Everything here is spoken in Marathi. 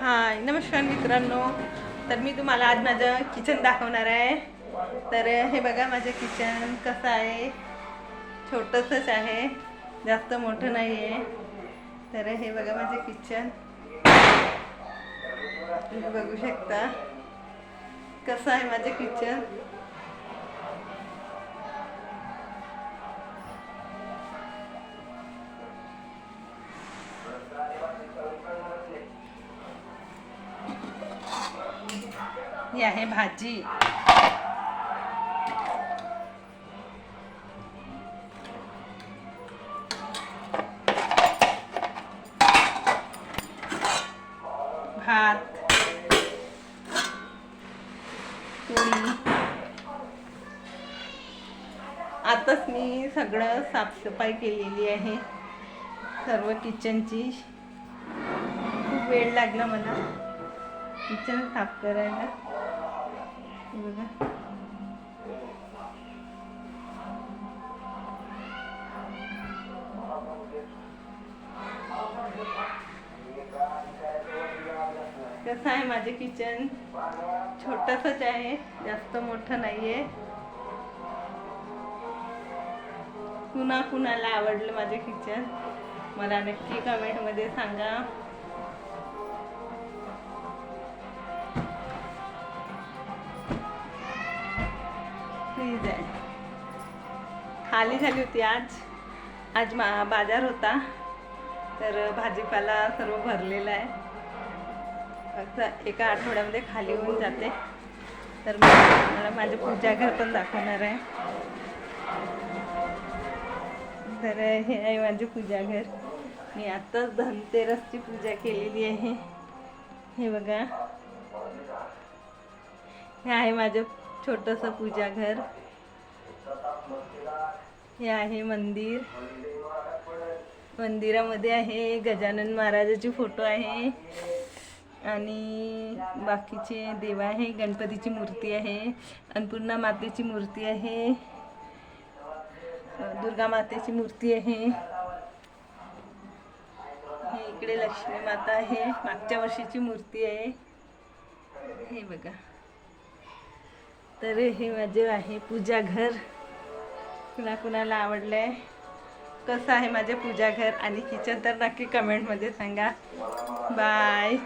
हाय नमस्कार मित्रांनो. तर मी तुम्हाला आज माझं किचन दाखवणार आहे. तर हे बघा माझं किचन कसं आहे. छोटंसंच आहे, जास्त मोठं नाही आहे. तर हे बघा माझे किचन, तुम्ही बघू शकता कसं आहे माझे किचन. ही आहे भाजी. भात, पोळी. आताच मी सगळं साफसफाई केलेली आहे, सर्व किचनची. खूप वेळ लागला मला किचन साफ करायला. बघा कसं आहे माझे किचन. छोटंसंच आहे, जास्त मोठं नाही आहे. कुणाला आवडलं माझे किचन मला नक्की कमेंटमध्ये सांगा. प्लीज आहे. खाली झाली होती आज बाजार होता, तर भाजीपाला सर्व भरलेला आहे. असं एका आठवड्यामध्ये खाली होऊन जाते. तर मला माझे पूजाघर पण दाखवणार आहे. तर हे आहे माझे पूजाघर. मी आत्ताच धनतेरसची पूजा केलेली आहे. हे बघा, हे आहे माझं छोटंसं पूजाघर. हे आहे मंदिर. मंदिरामध्ये आहे गजानन महाराजाची फोटो आहे आणि बाकीचे देव आहे. गणपतीची मूर्ती आहे, अन्नपूर्णा मातेची मूर्ती आहे, दुर्गा मातेची मूर्ती आहे. हे इकडे लक्ष्मी माता आहे, मागच्या वर्षीची मूर्ती आहे. हे बघा. तर हे माझे आहे पूजाघर. कुणाला आवडलंय कसं आहे माझे पूजाघर आणि किचन तर नक्की कमेंटमध्ये सांगा. बाय.